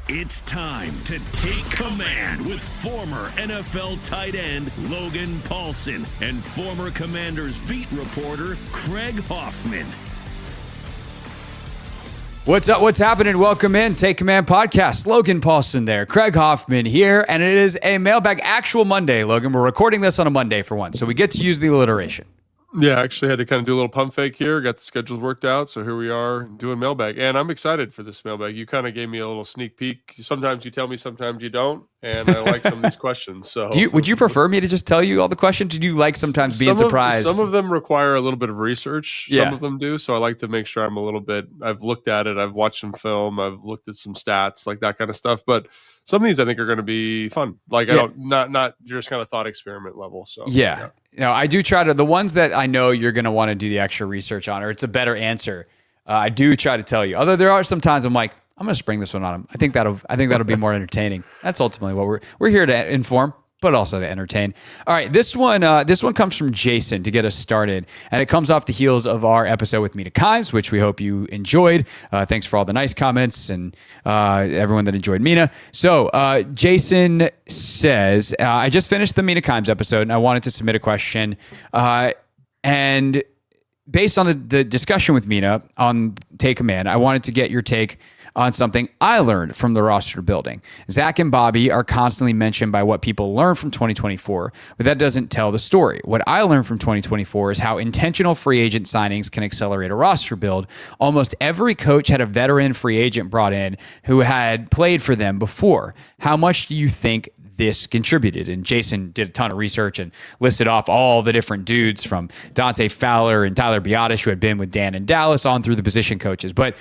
It's time to take command with former NFL tight end Logan Paulson and former Commanders beat reporter Craig Hoffman. What's up? What's happening? Welcome in. Take Command Podcast. Logan Paulson there. Craig Hoffman here. And it is a mailbag actual Monday, Logan. We're recording this on a Monday for once, so we get to use the alliteration. Yeah, actually had to kind of do a little pump fake here. Got the schedules worked out, so here we are doing mailbag. And I'm excited for this mailbag. You kind of gave me a little sneak peek. Sometimes you tell me, sometimes you don't. And I like some of these questions. So, would you prefer me to just tell you all the questions? Do you like sometimes being surprised? Some of them require a little bit of research. Yeah. Some of them do. So I like to make sure I've looked at it. I've watched some film. I've looked at some stats, like that kind of stuff. But some of these I think are going to be fun. Like, yeah. not just kind of thought experiment level. So yeah. No, I do try to, the ones that I know you're going to want to do the extra research on, or it's a better answer. I do try to tell you, although there are some times I'm like, I'm going to spring this one on him. I think that'll be more entertaining. That's ultimately what we're here to inform, but also to entertain. All right, this one comes from Jason to get us started, and it comes off the heels of our episode with Mina Kimes, which we hope you enjoyed. Thanks for all the nice comments and everyone that enjoyed Mina. So Jason says, I just finished the Mina Kimes episode, and I wanted to submit a question. And based on the discussion with Mina on Take Command, I wanted to get your take on something I learned from the roster building. Zach and Bobby are constantly mentioned by what people learn from 2024, but that doesn't tell the story. What I learned from 2024 is how intentional free agent signings can accelerate a roster build. Almost every coach had a veteran free agent brought in who had played for them before. How much do you think this contributed? And Jason did a ton of research and listed off all the different dudes from Dante Fowler and Tyler Biotish, who had been with Dan in Dallas, on through the position coaches. But,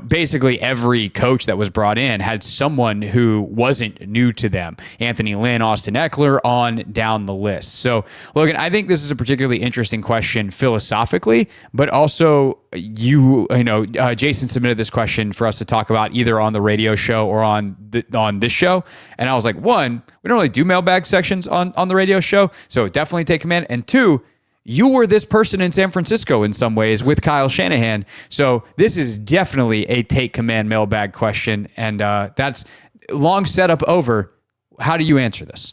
basically every coach that was brought in had someone who wasn't new to them. Anthony Lynn, Austin Eckler, on down the list. So, Logan, I think this is a particularly interesting question philosophically, but also Jason submitted this question for us to talk about either on the radio show or on this show. And I was like, one, we don't really do mailbag sections on the radio show, so definitely Take Command. And two, you were this person in San Francisco in some ways with Kyle Shanahan. So this is definitely a Take Command mailbag question. And that's long setup over. How do you answer this?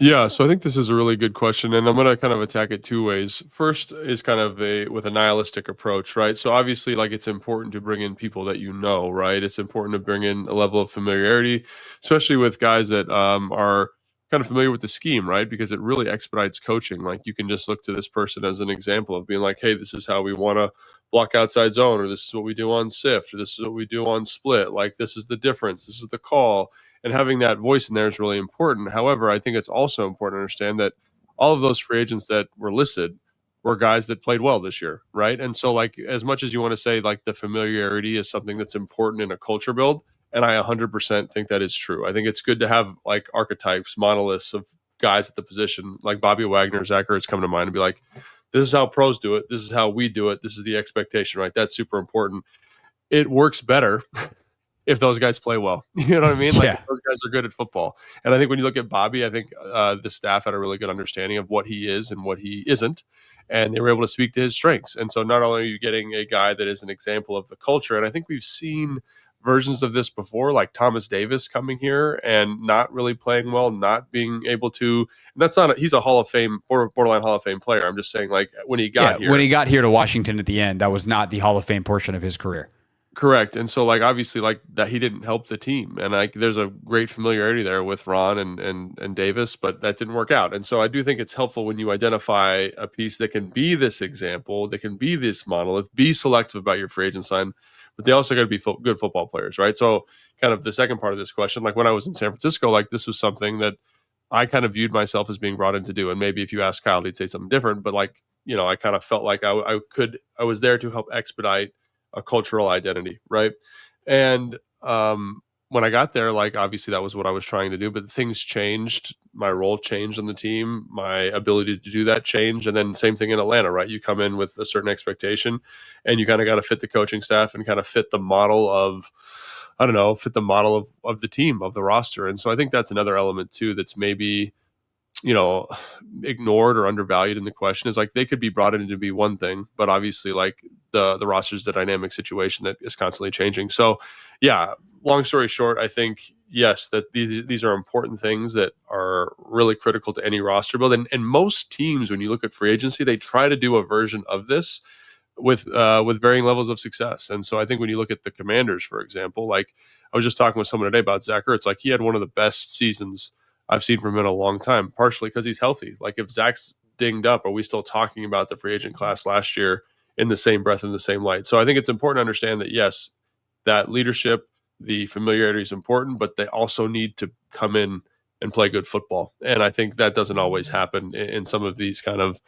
Yeah, so I think this is a really good question, and I'm going to kind of attack it two ways. First is kind of with a nihilistic approach, right? So obviously, it's important to bring in people that you know, right? It's important to bring in a level of familiarity, especially with guys that are kind of familiar with the scheme, right? Because it really expedites coaching. Like, you can just look to this person as an example of being like, hey, this is how we want to block outside zone, or this is what we do on SIFT, or this is what we do on split. Like, this is the difference. This is the call. And having that voice in there is really important. However, I think it's also important to understand that all of those free agents that were listed were guys that played well this year, right? And so, as much as you want to say, the familiarity is something that's important in a culture build, and I 100% think that is true. I think it's good to have, archetypes, monoliths of guys at the position, like Bobby Wagner, Zach Ertz come to mind, and be like, this is how pros do it. This is how we do it. This is the expectation, right? That's super important. It works better if those guys play well. You know what I mean? Yeah. Those guys are good at football. And I think when you look at Bobby, I think the staff had a really good understanding of what he is and what he isn't. And they were able to speak to his strengths. And so not only are you getting a guy that is an example of the culture, and I think we've seen versions of this before, like Thomas Davis coming here and not really playing well, not being able to, and that's not, he's a Hall of Fame, borderline Hall of Fame player. I'm just saying, when he got here. When he got here to Washington at the end, that was not the Hall of Fame portion of his career. Correct. And so obviously that he didn't help the team. And there's a great familiarity there with Ron and Davis, but that didn't work out. And so I do think it's helpful when you identify a piece that can be this example, that can be this monolith, be selective about your free agent sign, but they also got to be good football players, right? So kind of the second part of this question, when I was in San Francisco, this was something that I kind of viewed myself as being brought in to do. And maybe if you ask Kyle, he'd say something different, but I kind of felt like I was there to help expedite a cultural identity, right? And when I got there, obviously that was what I was trying to do, but things changed. My role changed on the team. My ability to do that changed. And then same thing in Atlanta, right? You come in with a certain expectation and you kind of got to fit the coaching staff and kind of fit the model of, fit the model of the team, of the roster. And so I think that's another element too, that's maybe ignored or undervalued in the question is like they could be brought in to be one thing, but obviously like the roster's the dynamic situation that is constantly changing. So yeah, long story short, I think yes, that these are important things that are really critical to any roster build. And most teams, when you look at free agency, they try to do a version of this with varying levels of success. And so I think when you look at the Commanders, for example, like I was just talking with someone today about Zach Ertz, like he had one of the best seasons I've seen from him in a long time, partially because he's healthy. Like if Zach's dinged up, are we still talking about the free agent class last year in the same breath, in the same light? So I think it's important to understand that, yes, that leadership, the familiarity is important, but they also need to come in and play good football. And I think that doesn't always happen in some of these kind of,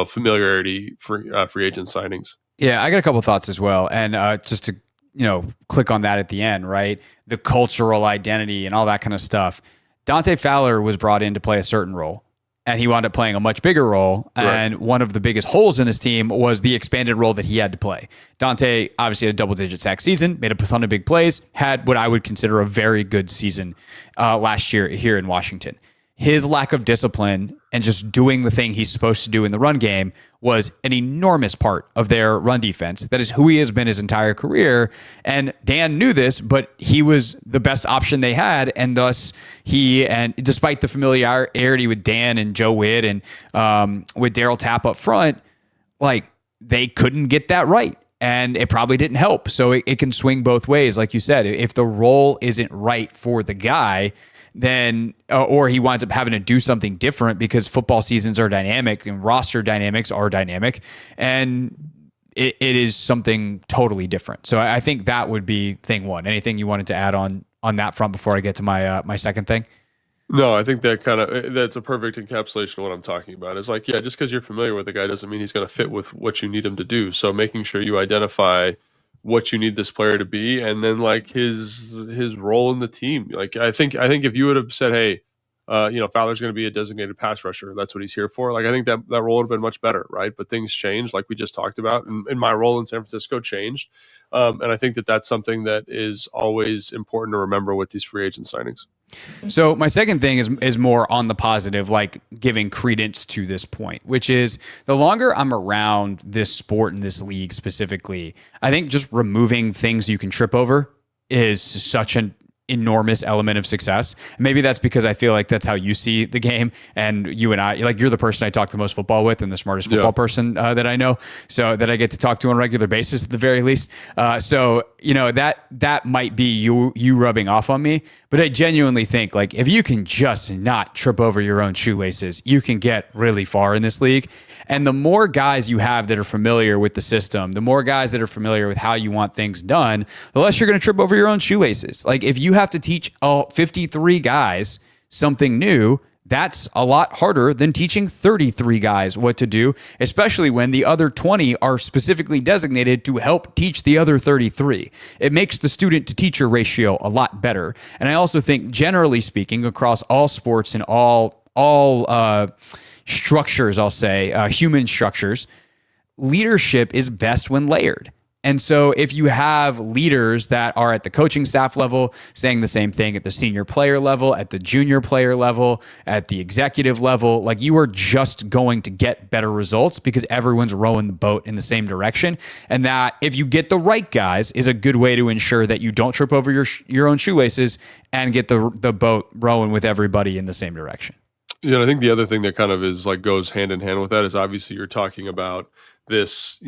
familiarity free agent signings. Yeah, I got a couple thoughts as well. And just to, click on that at the end, right? The cultural identity and all that kind of stuff. Dante Fowler was brought in to play a certain role, and he wound up playing a much bigger role. Right. And one of the biggest holes in this team was the expanded role that he had to play. Dante obviously had a double-digit sack season, made a ton of big plays, had what I would consider a very good season last year here in Washington. His lack of discipline and just doing the thing he's supposed to do in the run game was an enormous part of their run defense. That is who he has been his entire career. And Dan knew this, but he was the best option they had. And thus and despite the familiarity with Dan and Joe Witt and with Darryl Tapp up front, like they couldn't get that right. And it probably didn't help. So it can swing both ways. Like you said, if the role isn't right for the guy, then or he winds up having to do something different because football seasons are dynamic and roster dynamics are dynamic, and it is something totally different. So I think that would be thing one. Anything you wanted to add on that front before I get to my my second thing? No, I think that's a perfect encapsulation of what I'm talking about. It's like, yeah, just because you're familiar with the guy doesn't mean he's going to fit with what you need him to do. So making sure you identify what you need this player to be, and then like his role in the team. Like I think if you would have said, hey, Fowler's going to be a designated pass rusher, that's what he's here for. Like I think that role would have been much better, right? But things changed, like we just talked about, and my role in San Francisco changed. And I think that's something that is always important to remember with these free agent signings. So my second thing is more on the positive, like giving credence to this point, which is the longer I'm around this sport and this league specifically, I think just removing things you can trip over is such an enormous element of success. Maybe that's because I feel like that's how you see the game, and you and I, like you're the person I talk the most football with and the smartest football person that I know, so that I get to talk to on a regular basis at the very least. So that might be you rubbing off on me, but I genuinely think like if you can just not trip over your own shoelaces, you can get really far in this league. And the more guys you have that are familiar with the system, the more guys that are familiar with how you want things done, the less you're going to trip over your own shoelaces. Like if you have to teach 53 guys something new, that's a lot harder than teaching 33 guys what to do, especially when the other 20 are specifically designated to help teach the other 33. It makes the student to teacher ratio a lot better. And I also think, generally speaking, across all sports and all structures, I'll say, human structures, leadership is best when layered. And so if you have leaders that are at the coaching staff level saying the same thing at the senior player level, at the junior player level, at the executive level, like you are just going to get better results because everyone's rowing the boat in the same direction. And that if you get the right guys is a good way to ensure that you don't trip over your own shoelaces and get the boat rowing with everybody in the same direction. Yeah, I think the other thing that kind of is like goes hand in hand with that is obviously you're talking about this,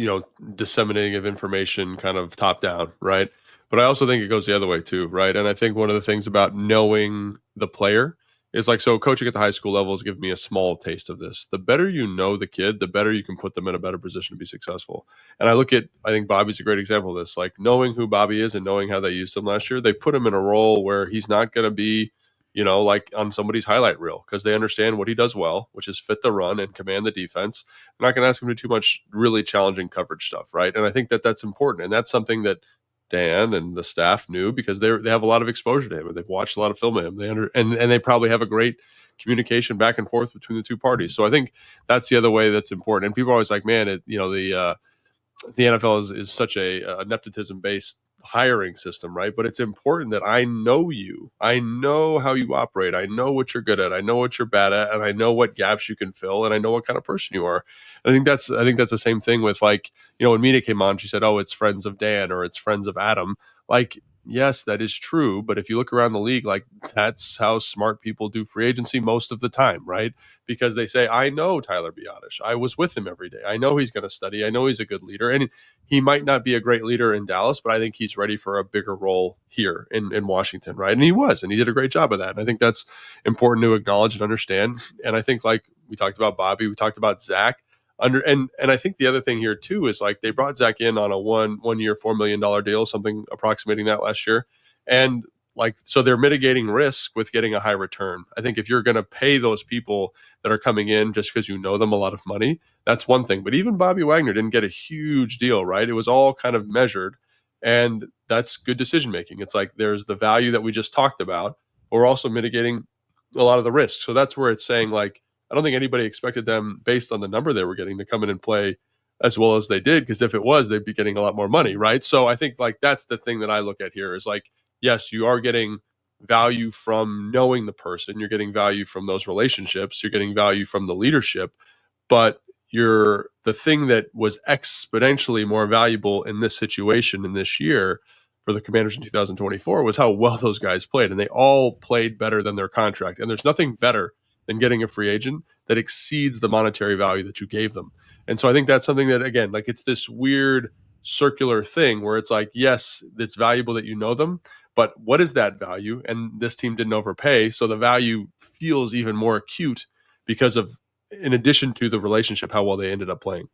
disseminating of information kind of top down, right? But I also think it goes the other way too, right? And I think one of the things about knowing the player is like, so coaching at the high school level has given me a small taste of this. The better you know the kid, the better you can put them in a better position to be successful. And I think Bobby's a great example of this, like knowing who Bobby is and knowing how they used him last year, they put him in a role where he's not going to be like on somebody's highlight reel because they understand what he does well, which is fit the run and command the defense. I'm not going to ask him to do too much really challenging coverage stuff, right? And I think that that's important. And that's something that Dan and the staff knew because they have a lot of exposure to him and they've watched a lot of film of him. And they probably have a great communication back and forth between the two parties. So I think that's the other way that's important. And people are always like, man, the NFL is such a nepotism based hiring system, right? But it's important that I know you. I know how you operate. I know what you're good at. I know what you're bad at, and I know what gaps you can fill, and I know what kind of person you are. And I think that's the same thing with, like, when Mina came on, she said, "Oh, it's friends of Dan or it's friends of Adam." Like, yes, that is true. But if you look around the league, like, that's how smart people do free agency most of the time, right? Because they say, I know Tyler Biadasz. I was with him every day. I know he's going to study. I know he's a good leader. And he might not be a great leader in Dallas, but I think he's ready for a bigger role here in Washington, right? And he was, and he did a great job of that. And I think that's important to acknowledge and understand. And I think, like we talked about Bobby, we talked about Zach. And I think the other thing here too is, like, they brought Zach in on a one year $4 million deal, something approximating that last year. And, like, so they're mitigating risk with getting a high return. I think if you're going to pay those people that are coming in just because you know them a lot of money, that's one thing. But even Bobby Wagner didn't get a huge deal, right? It was all kind of measured, and that's good decision making. It's like, there's the value that we just talked about, but we're also mitigating a lot of the risk. So that's where it's saying, like, I don't think anybody expected them, based on the number they were getting, to come in and play as well as they did, because if it was, they'd be getting a lot more money, right? So I think, like, that's the thing that I look at here is, like, yes, you are getting value from knowing the person, you're getting value from those relationships, you're getting value from the leadership, but the thing that was exponentially more valuable in this situation in this year for the Commanders in 2024 was how well those guys played, and they all played better than their contract. And there's nothing better than getting a free agent that exceeds the monetary value that you gave them. And so I think that's something that, again, like, it's this weird circular thing where it's like, yes, it's valuable that you know them, but what is that value? And this team didn't overpay, so the value feels even more acute because of, in addition to the relationship, how well they ended up playing.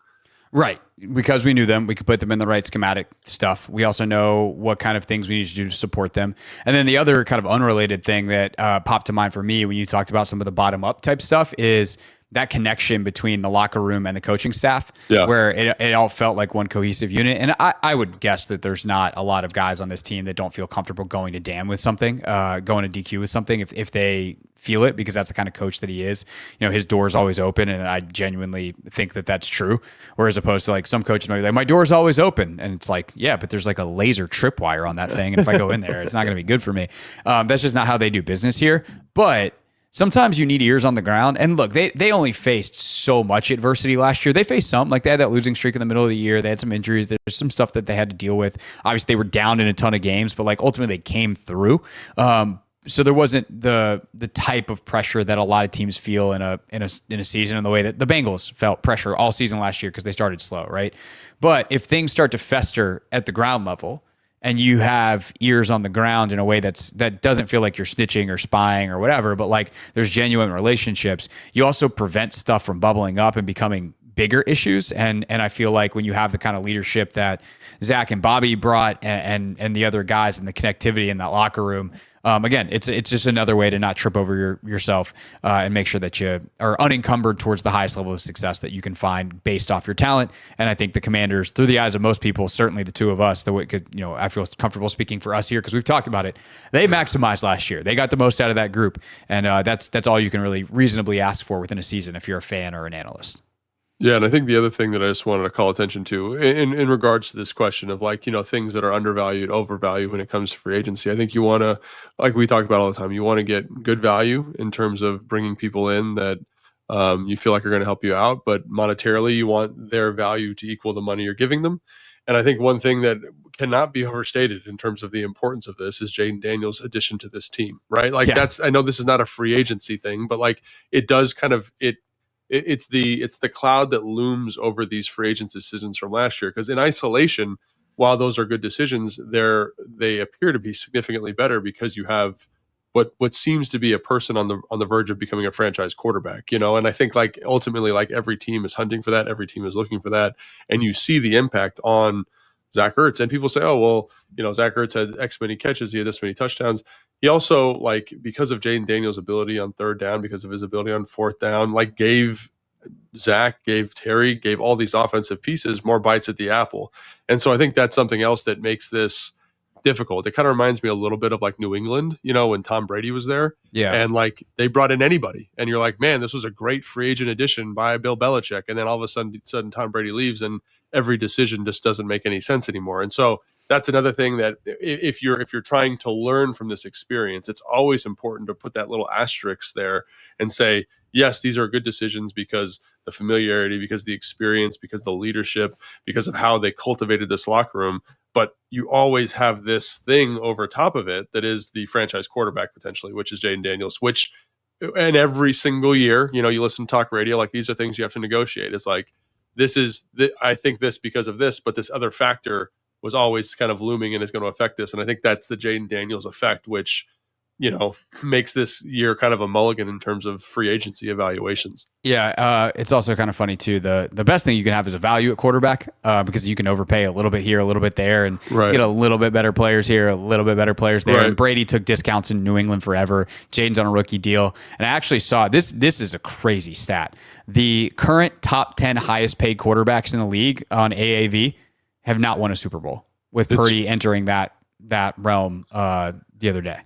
Right. Because we knew them, we could put them in the right schematic stuff. We also know what kind of things we need to do to support them. And then the other kind of unrelated thing that popped to mind for me when you talked about some of the bottom up type stuff is that connection between the locker room and the coaching staff, where it all felt like one cohesive unit. And I would guess that there's not a lot of guys on this team that don't feel comfortable going to Dan with something, going to DQ with something if they feel it, because that's the kind of coach that he is. His door is always open, and I genuinely think that that's true. Whereas opposed to, like, some coaches might be like, my door is always open. And it's like, yeah, but there's like a laser tripwire on that thing. And if I go in there, it's not going to be good for me. That's just not how they do business here. But sometimes you need ears on the ground. And look, they only faced so much adversity last year. They faced some, like, they had that losing streak in the middle of the year. They had some injuries. There's some stuff that they had to deal with. Obviously, they were down in a ton of games, but, like, ultimately they came through. So there wasn't the type of pressure that a lot of teams feel in a season, in the way that the Bengals felt pressure all season last year because they started slow, right? But if things start to fester at the ground level, and you have ears on the ground in a way that doesn't feel like you're snitching or spying or whatever, but, like, there's genuine relationships, you also prevent stuff from bubbling up and becoming bigger issues. And I feel like when you have the kind of leadership that Zach and Bobby brought, and the other guys, and the connectivity in that locker room, again, it's just another way to not trip over yourself and make sure that you are unencumbered towards the highest level of success that you can find based off your talent. And I think the Commanders, through the eyes of most people, certainly the two of us, I feel comfortable speaking for us here because we've talked about it. They maximized last year. They got the most out of that group, and that's all you can really reasonably ask for within a season if you're a fan or an analyst. Yeah, and I think the other thing that I just wanted to call attention to in regards to this question of, like, things that are undervalued, overvalued when it comes to free agency, I think you want to, like we talk about all the time, you want to get good value in terms of bringing people in that you feel like are going to help you out, but monetarily you want their value to equal the money you're giving them. And I think one thing that cannot be overstated in terms of the importance of this is Jaden Daniels' addition to this team, right? Like, I know this is not a free agency thing, but, like, it does kind of, it's the cloud that looms over these free agent decisions from last year. Because in isolation, while those are good decisions, they appear to be significantly better because you have what seems to be a person on the verge of becoming a franchise quarterback. And I think, like, ultimately, like, every team is hunting for that, every team is looking for that, and you see the impact on Zach Ertz. And people say, oh, well, Zach Ertz had X many catches, he had this many touchdowns. He also, like, because of Jaden Daniels' ability on third down, because of his ability on fourth down, like, gave Zach, gave Terry, gave all these offensive pieces more bites at the apple. And so I think that's something else that makes this difficult. It kind of reminds me a little bit of, like, New England, when Tom Brady was there. Yeah. And, like, they brought in anybody. And you're like, man, this was a great free agent addition by Bill Belichick. And then all of a sudden Tom Brady leaves, and every decision just doesn't make any sense anymore. And so that's another thing that if you're trying to learn from this experience, it's always important to put that little asterisk there and say, yes, these are good decisions because the familiarity, because the experience, because the leadership, because of how they cultivated this locker room. But you always have this thing over top of it that is the franchise quarterback potentially, which is Jaden Daniels, which, and every single year, you know, you listen to talk radio, like these are things you have to negotiate. It's like, I think this because of this, but this other factor was always kind of looming and is going to affect this. And I think that's the Jaden Daniels effect, which, you know, makes this year kind of a mulligan in terms of free agency evaluations. Yeah, it's also kind of funny too. The best thing you can have is a value at quarterback because you can overpay a little bit here, a little bit there, and get a little bit better players here, a little bit better players there. Right. And Brady took discounts in New England forever. Jaden's on a rookie deal. And I actually saw this. This is a crazy stat. The current top 10 highest paid quarterbacks in the league on AAV have not won a Super Bowl, with Purdy entering that realm the other day.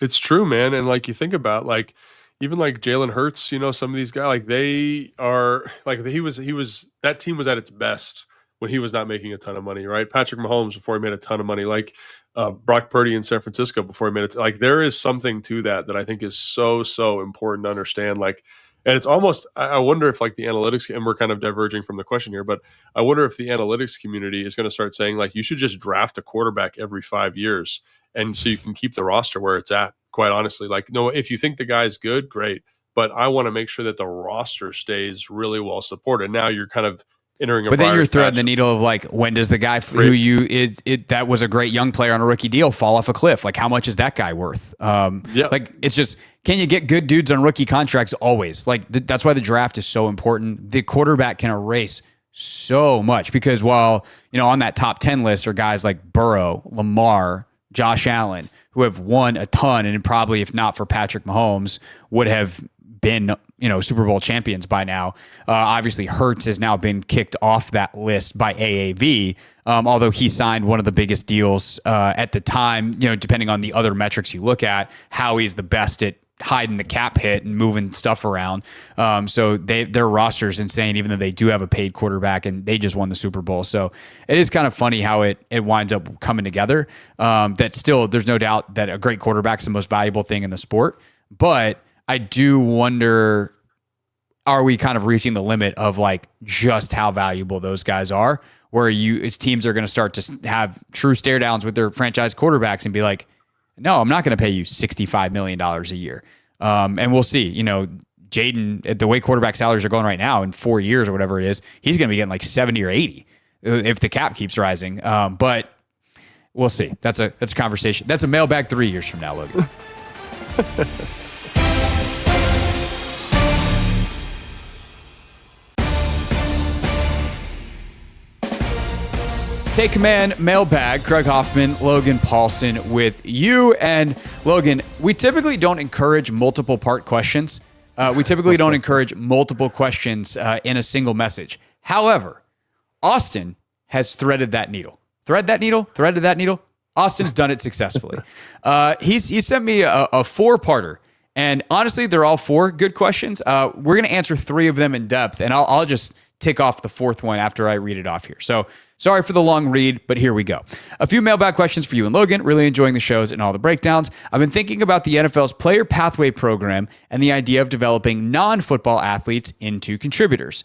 It's true, man. And like you think about like even like Jalen Hurts, you know, some of these guys, like they are like he was that team was at its best when he was not making a ton of money, right? Patrick Mahomes before he made a ton of money, like Brock Purdy in San Francisco before he made it. Like there is something to that I think is so important to understand. Like, and it's almost, I wonder if like the analytics, and we're kind of diverging from the question here, but I wonder if the analytics community is going to start saying like, you should just draft a quarterback every 5 years. And so you can keep the roster where it's at, quite honestly. Like, no, if you think the guy's good, great. But I want to make sure that the roster stays really well supported. Now you're kind of entering a But then you're threading the needle of like, when does the guy that was a great young player on a rookie deal fall off a cliff? Like, how much is that guy worth? Like, it's just, can you get good dudes on rookie contracts always? Like, that's why the draft is so important. The quarterback can erase so much because while, you know, on that top 10 list are guys like Burrow, Lamar, Josh Allen, who have won a ton, and probably, if not for Patrick Mahomes, would have been, you know, Super Bowl champions by now. Obviously, Hurts has now been kicked off that list by AAV, although he signed one of the biggest deals at the time, you know, depending on the other metrics you look at, how he's the best at hiding the cap hit and moving stuff around. So their roster is insane, even though they do have a paid quarterback and they just won the Super Bowl. So it is kind of funny how it winds up coming together. That still, there's no doubt that a great quarterback is the most valuable thing in the sport. But I do wonder, are we kind of reaching the limit of like just how valuable those guys are, where teams are going to start to have true stare downs with their franchise quarterbacks and be like, no, I'm not going to pay you $65 million a year. And we'll see, you know, Jaden, the way quarterback salaries are going right now in 4 years or whatever it is, he's going to be getting like 70 or 80 if the cap keeps rising. But we'll see. That's a conversation. That's a mailbag 3 years from now, Logan. Take Command Mailbag, Craig Hoffman, Logan Paulson with you. And Logan, we typically don't encourage multiple part questions. We typically don't encourage multiple questions in a single message. However, Austin has threaded that needle. Threaded that needle. Austin's done it successfully. He sent me a 4-parter. And honestly, they're all 4 good questions. We're going to answer 3 of them in depth, and I'll just tick off the 4th one after I read it off here. So sorry for the long read, but here we go. A few mailbag questions for you and Logan. Really enjoying the shows and all the breakdowns. I've been thinking about the NFL's player pathway program and the idea of developing non-football athletes into contributors.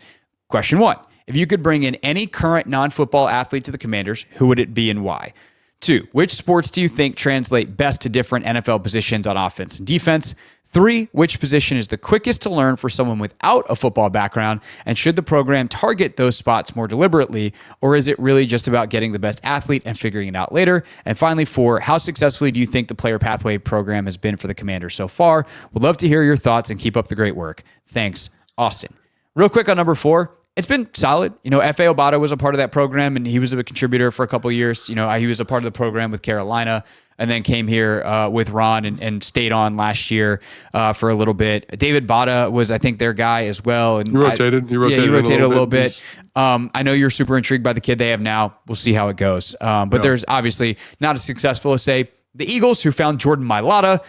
Question 1. If you could bring in any current non-football athlete to the Commanders, who would it be and why? 2. Which sports do you think translate best to different NFL positions on offense and defense? 3, which position is the quickest to learn for someone without a football background? And should the program target those spots more deliberately, or is it really just about getting the best athlete and figuring it out later? And finally, 4, how successfully do you think the player pathway program has been for the Commanders so far? Would love to hear your thoughts and keep up the great work. Thanks, Austin. Real quick on number 4. It's been solid. You know, F.A. Obata was a part of that program, and he was a contributor for a couple of years. You know, he was a part of the program with Carolina, and then came here with Ron and stayed on last year for a little bit. David Bada was, I think, their guy as well. And he rotated a little bit. I know you're super intrigued by the kid they have now. We'll see how it goes. But there's obviously not as successful as, say, the Eagles, who found Jordan Mailata.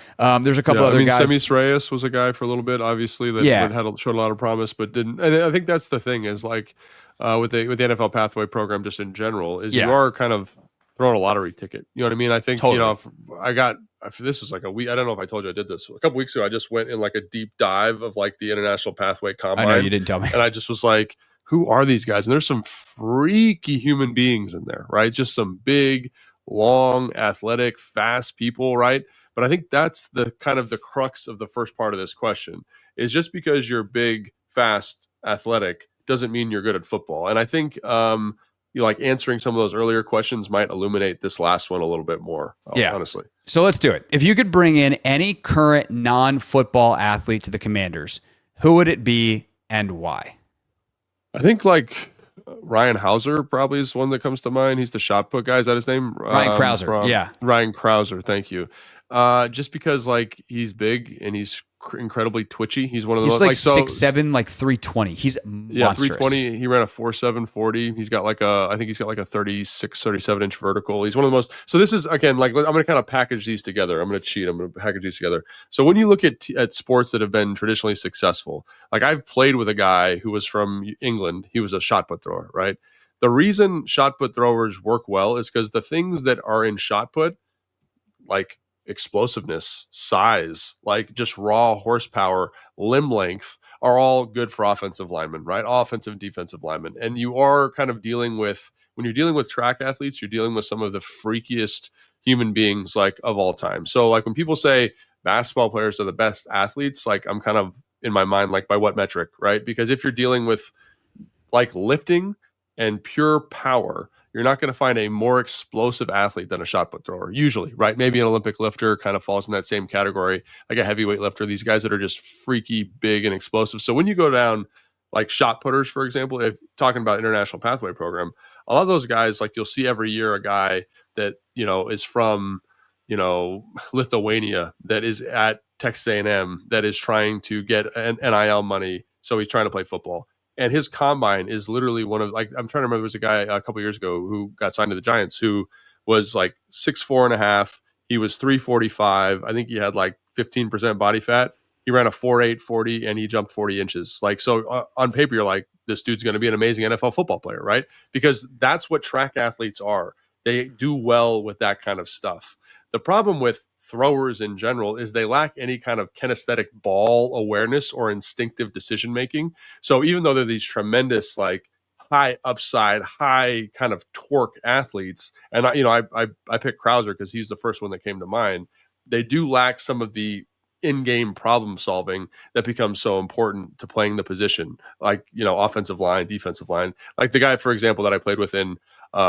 There's a couple other guys. Semi Reyes was a guy for a little bit, obviously, that showed a lot of promise, but didn't. And I think that's the thing is like with the NFL pathway program, just in general, is you are kind of throwing a lottery ticket. You know what I mean? I think, Totally. this was like a week. I don't know if I told you I did this a couple weeks ago. I just went in like a deep dive of like the International Pathway Combine. I know you didn't tell me. And I just was like, who are these guys? And there's some freaky human beings in there, right? Just some big, long, athletic, fast people, right? But I think that's the kind of the crux of the first part of this question is just because you're big, fast, athletic doesn't mean you're good at football. And I think like answering some of those earlier questions might illuminate this last one a little bit more, honestly. So let's do it. If you could bring in any current non-football athlete to the Commanders, who would it be and why? I think like Ryan Hauser probably is one that comes to mind. He's the shot put guy. Is that his name? Ryan Krauser. Yeah. Ryan Krauser. Thank you. Just because like he's big and he's incredibly twitchy. He's one of those like 6'7", like 320. He's monstrous. 320. He ran a 4.740. He's got like I think he's got like a 37 inch vertical. He's one of the most. So this is again like I'm going to kind of package these together. I'm going to cheat. I'm going to package these together. So when you look at sports that have been traditionally successful, like I've played with a guy who was from England. He was a shot put thrower, right? The reason shot put throwers work well is because the things that are in shot put, like explosiveness, size, like just raw horsepower, limb length, are all good for offensive linemen, right? Offensive and defensive linemen. And you are kind of dealing with, when you're dealing with track athletes, you're dealing with some of the freakiest human beings like of all time. So like when people say basketball players are the best athletes, like I'm kind of in my mind, like by what metric, right? Because if you're dealing with like lifting and pure power, you're not going to find a more explosive athlete than a shot put thrower, usually, right? Maybe an Olympic lifter kind of falls in that same category, like a heavyweight lifter, these guys that are just freaky, big, and explosive. So when you go down like shot putters, for example, if talking about International Pathway Program, a lot of those guys, like you'll see every year a guy that, is from, Lithuania, that is at Texas A&M, that is trying to get an NIL money. So he's trying to play football. And his combine is literally one of, like, I'm trying to remember, there was a guy a couple years ago who got signed to the Giants who was like 6'4.5". He was 345. I think he had like 15% body fat. He ran a 4.8 40 and he jumped 40 inches. Like, so on paper, you're like, this dude's going to be an amazing NFL football player, right? Because that's what track athletes are. They do well with that kind of stuff. The problem with throwers in general is they lack any kind of kinesthetic ball awareness or instinctive decision making. So even though they're these tremendous, like high upside, high kind of torque athletes, and I picked Krauser because he's the first one that came to mind. They do lack some of the in-game problem solving that becomes so important to playing the position, like offensive line, defensive line. Like the guy, for example, that I played with in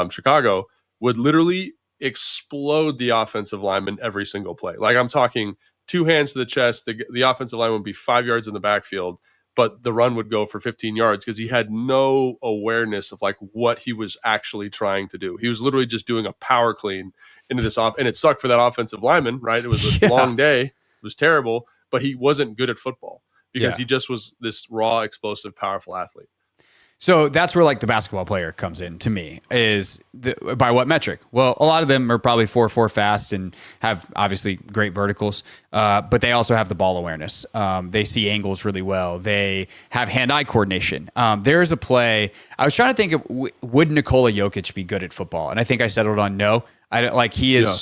Chicago would literally explode the offensive lineman every single play. Like I'm talking 2 hands to the chest. The offensive lineman would be 5 yards in the backfield, but the run would go for 15 yards because he had no awareness of like what he was actually trying to do. He was literally just doing a power clean into this and it sucked for that offensive lineman, right? It was a long day. It was terrible, but he wasn't good at football because he just was this raw, explosive, powerful athlete. So that's where like the basketball player comes in to me by what metric? Well, a lot of them are probably 4.4 fast and have obviously great verticals, but they also have the ball awareness. They see angles really well. They have hand-eye coordination. There's a play. I was trying to think of would Nikola Jokic be good at football? And I think I settled on no. He is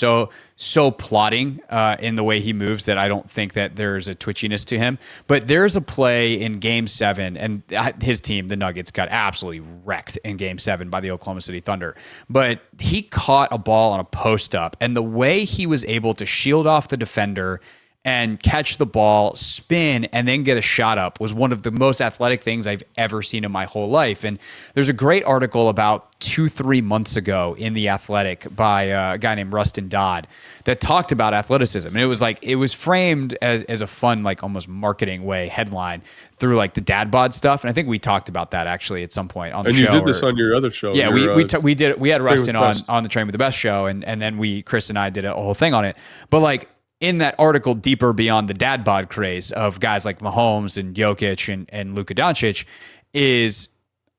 so plotting in the way he moves that I don't think that there's a twitchiness to him. But there's a play in Game 7, and his team, the Nuggets, got absolutely wrecked in Game 7 by the Oklahoma City Thunder. But he caught a ball on a post-up, and the way he was able to shield off the defender and catch the ball, spin, and then get a shot up was one of the most athletic things I've ever seen in my whole life. And there's a great article about 2-3 months ago in The Athletic by a guy named Rustin Dodd that talked about athleticism. And it was framed as a fun, like almost marketing way headline through like the dad bod stuff. And I think we talked about that actually at some point on the show. And you did this on your other show. Yeah, we had Rustin on the Train with the Best show. And then Chris and I did a whole thing on it. But like, in that article, deeper beyond the dad bod craze of guys like Mahomes and Jokic and Luka Doncic, is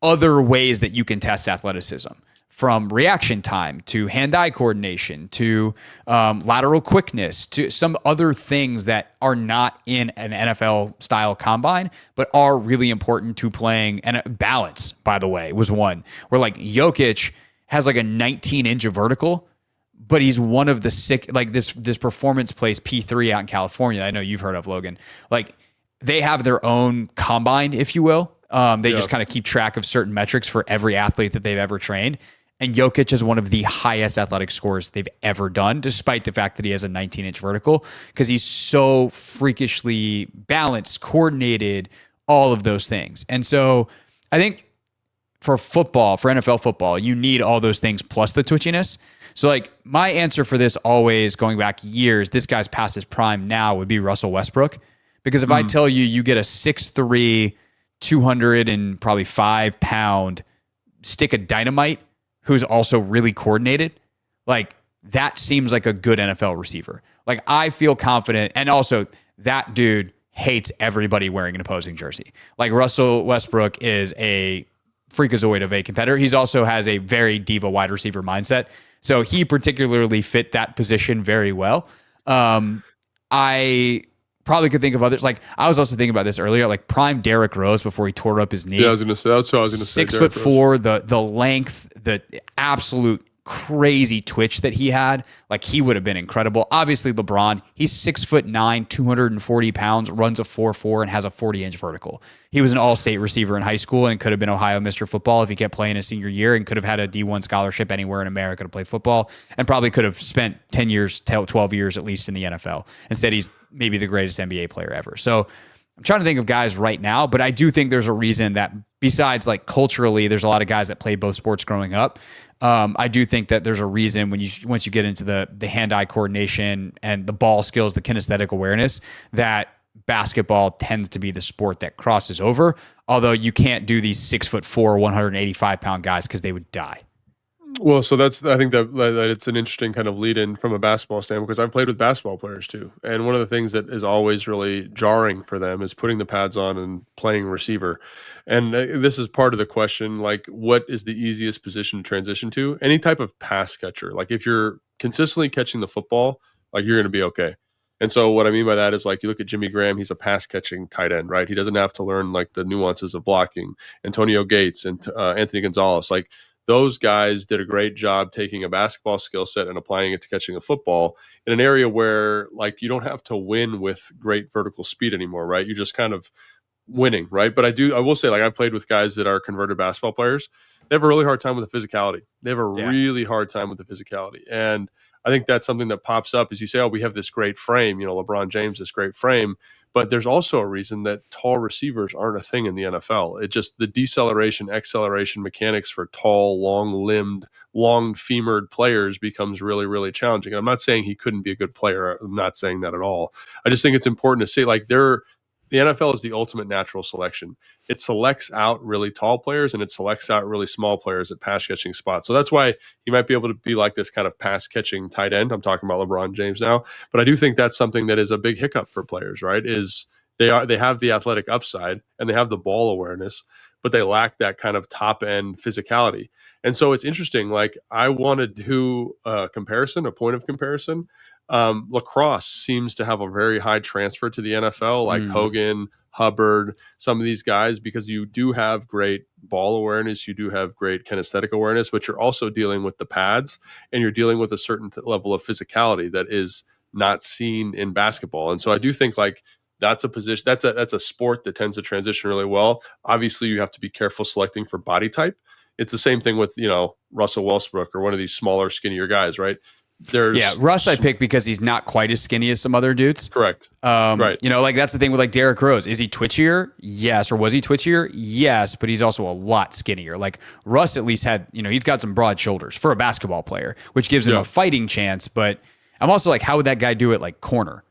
other ways that you can test athleticism, from reaction time to hand-eye coordination to lateral quickness to some other things that are not in an NFL-style combine, but are really important to playing. And balance, by the way, was one where like Jokic has like a 19-inch vertical, but he's one of the sick, like this performance place P3 out in California. I know you've heard of, Logan. Like they have their own combine, if you will. They just kind of keep track of certain metrics for every athlete that they've ever trained. And Jokic is one of the highest athletic scores they've ever done, despite the fact that he has a 19-inch vertical, because he's so freakishly balanced, coordinated, all of those things. And so I think for football, for NFL football, you need all those things plus the twitchiness. So like my answer for this, always going back years, this guy's past his prime now, would be Russell Westbrook. Because if I tell you, you get a 6'3", 205-pound stick of dynamite who's also really coordinated, like that seems like a good NFL receiver. Like I feel confident. And also that dude hates everybody wearing an opposing jersey. Like Russell Westbrook is a freakazoid of a competitor. He's also has a very diva wide receiver mindset. So he particularly fit that position very well. I probably could think of others. Like I was also thinking about this earlier, like prime Derrick Rose before he tore up his knee. Yeah, I was going to say, that's what I was going to say. 6'4", the length, the absolute crazy twitch that he had, like he would have been incredible. Obviously LeBron, he's 6'9", 240 pounds, runs a 4.4 and has a 40-inch vertical. He was an all-state receiver in high school and could have been Ohio Mr. Football if he kept playing his senior year, and could have had a D1 scholarship anywhere in America to play football, and probably could have spent 10 years, 12 years at least in the NFL. Instead, he's maybe the greatest NBA player ever. So I'm trying to think of guys right now, but I do think there's a reason that besides like culturally, there's a lot of guys that played both sports growing up. I do think that there's a reason once you get into the hand-eye coordination and the ball skills, the kinesthetic awareness, that basketball tends to be the sport that crosses over. Although you can't do these 6'4", 185-pound guys because they would die. Well, so I think that it's an interesting kind of lead in from a basketball standpoint, because I've played with basketball players too. And one of the things that is always really jarring for them is putting the pads on and playing receiver. And this is part of the question, like what is the easiest position to transition to? Any type of pass catcher. Like if you're consistently catching the football, like you're going to be okay. And so what I mean by that is like you look at Jimmy Graham, he's a pass catching tight end, right? He doesn't have to learn like the nuances of blocking. Antonio Gates and Anthony Gonzalez, like those guys did a great job taking a basketball skill set and applying it to catching a football in an area where like you don't have to win with great vertical speed anymore, right? You're just kind of winning, right? But I will say, like I've played with guys that are converted basketball players. They have a really hard time with the physicality. They have a really hard time with the physicality. And I think that's something that pops up as you say, oh, we have this great frame, LeBron James, this great frame. But there's also a reason that tall receivers aren't a thing in the NFL. It just the deceleration, acceleration mechanics for tall, long-limbed, long-femored players becomes really, really challenging. I'm not saying he couldn't be a good player. I'm not saying that at all. I just think it's important to say, like, the NFL is the ultimate natural selection. It selects out really tall players and it selects out really small players at pass catching spots. So that's why he might be able to be like this kind of pass catching tight end. I'm talking about LeBron James now, but I do think that's something that is a big hiccup for players, right? Is they have the athletic upside and they have the ball awareness, but they lack that kind of top end physicality. And so it's interesting. Like I wanted to do a point of comparison. Lacrosse seems to have a very high transfer to the NFL, like Hogan, Hubbard, some of these guys, because you do have great ball awareness, you do have great kinesthetic awareness, but you're also dealing with the pads and you're dealing with a certain level of physicality that is not seen in basketball. And so I do think like that's a position, that's a sport that tends to transition really well. Obviously, you have to be careful selecting for body type. It's the same thing with, Russell Westbrook or one of these smaller, skinnier guys, right? Russ I pick because he's not quite as skinny as some other dudes. Correct. Right. Like that's the thing with like Derrick Rose. Is he twitchier? Yes. Or was he twitchier? Yes. But he's also a lot skinnier. Like Russ at least had, he's got some broad shoulders for a basketball player, which gives him a fighting chance. But I'm also like, how would that guy do it like corner?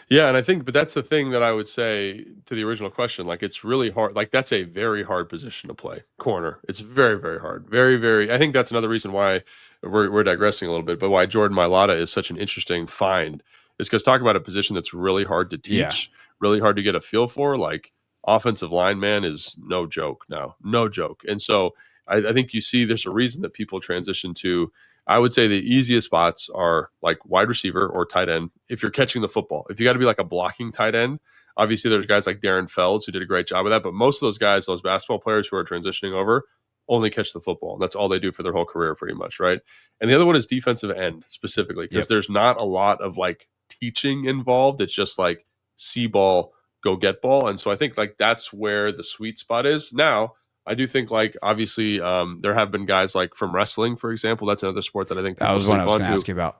Yeah, and but that's the thing that I would say to the original question. Like, it's really hard. Like, that's a very hard position to play, corner. It's very, very hard. Very, very. I think that's another reason why we're digressing a little bit, but why Jordan Mailata is such an interesting find is because talk about a position that's really hard to teach, really hard to get a feel for. Like, offensive lineman is no joke now, no joke. And so I think you see there's a reason that people transition to. I would say the easiest spots are like wide receiver or tight end. If you're catching the football, if you got to be like a blocking tight end, obviously there's guys like Darren Felds who did a great job of that. But most of those guys, those basketball players who are transitioning over, only catch the football. That's all they do for their whole career pretty much, right? And the other one is defensive end specifically, because there's not a lot of like teaching involved. It's just like see ball, go get ball. And so I think like that's where the sweet spot is. Now, I do think like obviously there have been guys like from wrestling, for example. That's another sport that I think that was one I was going to ask you about,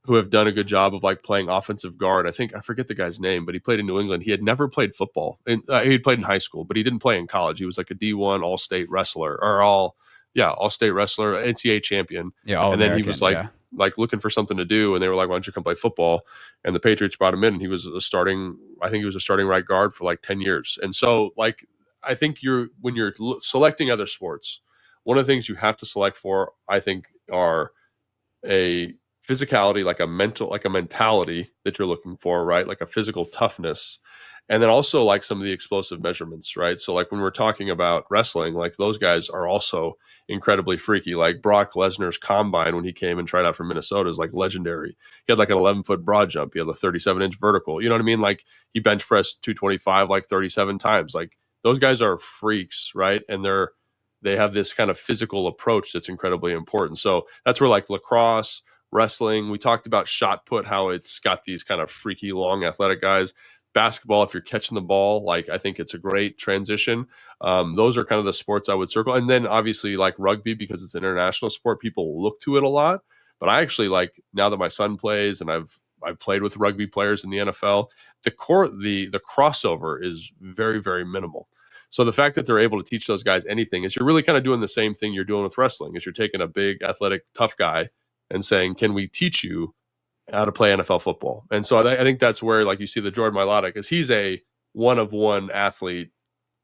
who have done a good job of like playing offensive guard. I forget the guy's name, but he played in New England. He had never played football. He played in high school, but he didn't play in college. He was like a D1 all-state wrestler or all-state wrestler, NCAA champion. Yeah, and then he was like looking for something to do, and they were like, "Why don't you come play football?" And the Patriots brought him in, and he was a starting right guard for like 10 years. And so like I think when you're selecting other sports, one of the things you have to select for, I think, are a physicality, like a mentality that you're looking for, right? Like a physical toughness. And then also like some of the explosive measurements, right? So like when we're talking about wrestling, like those guys are also incredibly freaky. Like Brock Lesnar's combine when he came and tried out for Minnesota is like legendary. He had like an 11-foot broad jump. He had a 37-inch vertical. You know what I mean? Like he bench pressed 225 like 37 times. Like those guys are freaks, right? And they have this kind of physical approach that's incredibly important. So that's where like lacrosse, wrestling, we talked about shot put, how it's got these kind of freaky long athletic guys. Basketball, if you're catching the ball, like I think it's a great transition. Those are kind of the sports I would circle. And then obviously like rugby, because it's an international sport, people look to it a lot. But I actually like, now that my son plays and I've played with rugby players in the NFL, the crossover is very, very minimal. So the fact that they're able to teach those guys anything is you're really kind of doing the same thing you're doing with wrestling, is you're taking a big athletic tough guy and saying, can we teach you how to play NFL football? And so I think that's where like you see the Jordan Mailata, because he's a one-of-one athlete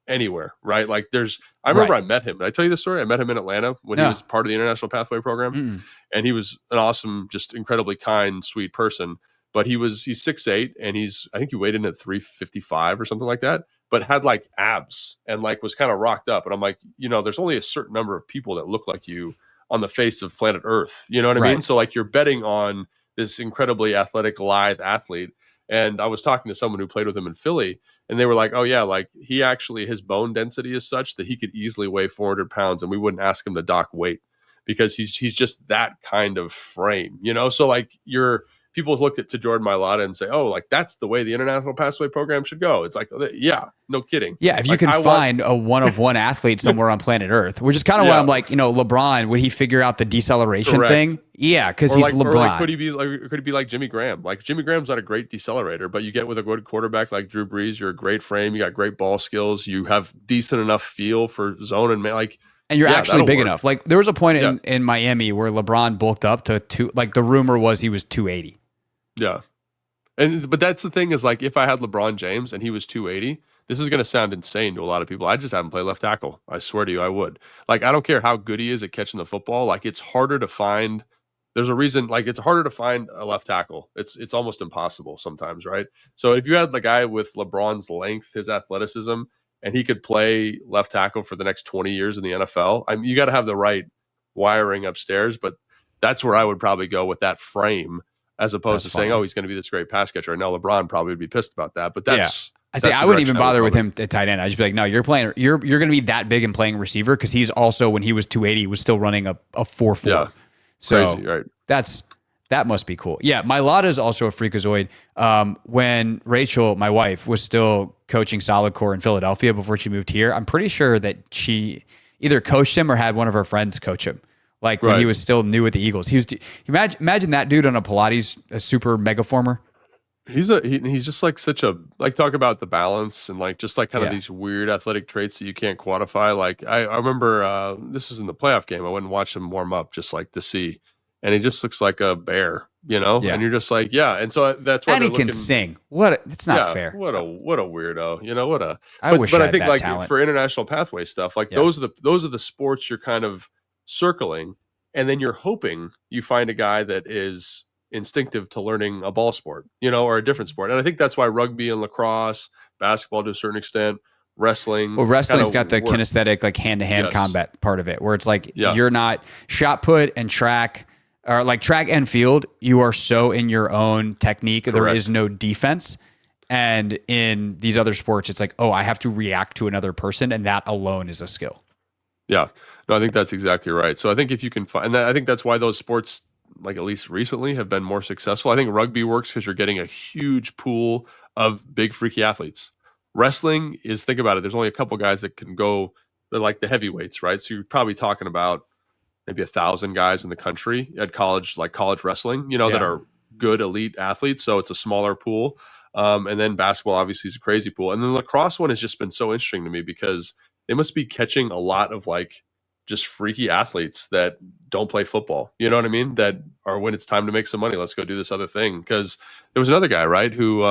anywhere, right? Like I remember I met him. Did I tell you this story? I met him in Atlanta when he was part of the International Pathway Program. And he was an awesome, just incredibly kind, sweet person. But he's 6'8", and I think he weighed in at 355 or something like that, but had like abs and like was kind of rocked up. And I'm like, there's only a certain number of people that look like you on the face of planet Earth. You know what I mean? So like you're betting on this incredibly athletic, lithe athlete. And I was talking to someone who played with him in Philly, and they were like, oh yeah, like he actually, his bone density is such that he could easily weigh 400 pounds and we wouldn't ask him to dock weight, because he's just that kind of frame, So like people look to Jordan Mailata and say, oh, like that's the way the International Pathway Program should go. It's like, yeah, no kidding. Yeah, if you can find a one-of-one athlete somewhere on planet Earth, which is kind of why I'm like, LeBron, would he figure out the deceleration thing? Yeah, because he's LeBron. Or like, could he be like Jimmy Graham? Like Jimmy Graham's not a great decelerator, but you get with a good quarterback like Drew Brees, you're a great frame, you got great ball skills, you have decent enough feel for zone and like. And you're actually big enough. Like there was a point in Miami where LeBron bulked up to like the rumor was he was 280. Yeah. But that's the thing is like, if I had LeBron James and he was 280, this is going to sound insane to a lot of people. I just haven't played left tackle. I swear to you, I would. Like, I don't care how good he is at catching the football. Like, it's harder to find. There's a reason, like, it's harder to find a left tackle. It's almost impossible sometimes, right? So if you had the guy with LeBron's length, his athleticism, and he could play left tackle for the next 20 years in the NFL, I mean, you got to have the right wiring upstairs, but that's where I would probably go with that frame, as opposed to saying, oh, he's going to be this great pass catcher. I know LeBron probably would be pissed about that, but that's. Yeah. I wouldn't even bother with him at tight end. I'd just be like, no, you're going to be that big and playing receiver, because he's also, when he was 280, he was still running a 4.4. Yeah. So crazy, right? That must be cool. Yeah, Mailata is also a freakazoid. When Rachel, my wife, was still coaching solid core in Philadelphia before she moved here, I'm pretty sure that she either coached him or had one of her friends coach him. Like when he was still new with the Eagles. Imagine that dude on a Pilates, a super mega former. He's just like talk about the balance and like just like kind of these weird athletic traits that you can't quantify. Like I remember this was in the playoff game. I went and watched him warm up just like to see, and he just looks like a bear, And you're just like, and so that's why. And he can sing. It's not fair. What a weirdo. I wish I think like talent. For international pathway stuff, like those are the sports you're kind of circling, and then you're hoping you find a guy that is instinctive to learning a ball sport, or a different sport. And I think that's why rugby and lacrosse, basketball to a certain extent, wrestling. Well, wrestling's got the kinesthetic, like hand-to-hand combat part of it, where it's like you're not shot put and track, or like track and field. You are so in your own technique. Correct. There is no defense. And in these other sports, it's like, oh, I have to react to another person, and that alone is a skill. Yeah. No, I think that's exactly right. So I think if you can find, and I think that's why those sports, like at least recently, have been more successful. I think rugby works because you're getting a huge pool of big freaky athletes. Wrestling is, think about it, there's only a couple guys that can go, they're like the heavyweights, right? So you're probably talking about maybe 1,000 guys in the country at college, like college wrestling, that Yeah. are good elite athletes. So it's a smaller pool. And then basketball obviously is a crazy pool. And then the lacrosse one has just been so interesting to me because they must be catching a lot of like just freaky athletes that don't play football. You know what I mean? That are, when it's time to make some money, let's go do this other thing. Because there was another guy, right, who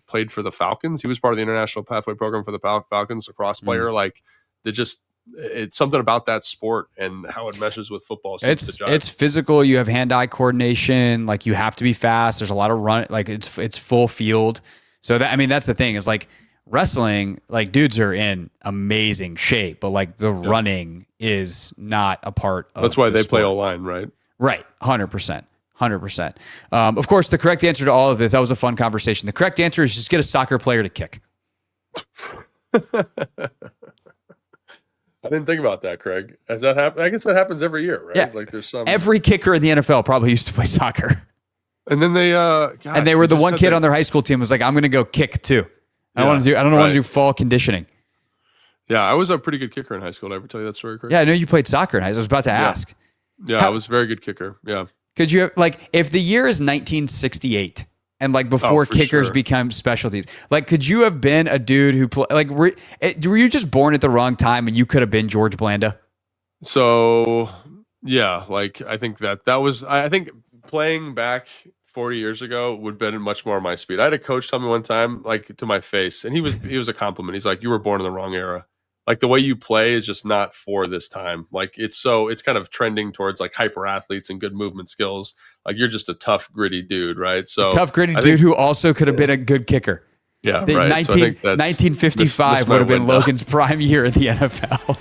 played for the Falcons. He was part of the international pathway program for the Falcons, lacrosse player. Like, they just, it's something about that sport and how it meshes with football. It's physical. You have hand-eye coordination. Like, you have to be fast. There's a lot of run. Like, it's full field. So that's the thing is, like, wrestling, like, dudes are in amazing shape, but like the running is not a part of. That's why they sport. play O-line, right? Right. 100%. 100%. Of course, the correct answer to all of this, that was a fun conversation. The correct answer is just get a soccer player to kick. I didn't think about that, Craig. Has that happened? I guess that happens every year, right? Yeah. Like, there's some. Every kicker in the NFL probably used to play soccer. And then they, and they were the one kid on their high school team was like, I'm going to go kick too. I don't want to do fall conditioning. Yeah, I was a pretty good kicker in high school. Did I ever tell you that story, Craig? Yeah, I know you played soccer in high school. I was about to ask. Yeah, I was a very good kicker. Yeah. Could you, like, if the year is 1968 and like before kickers become specialties, like, could you have been a dude who were you just born at the wrong time and you could have been George Blanda? So yeah, like, I think that was, I think playing back 40 years ago would have been much more my speed. I had a coach tell me one time, like, to my face, and he was a compliment. He's like, you were born in the wrong era. Like, the way you play is just not for this time. Like, it's kind of trending towards like hyper athletes and good movement skills. Like, you're just a tough, gritty dude, right? So tough, gritty dude who also could have been a good kicker. Yeah, right. 1955 would have been Logan's prime year in the NFL.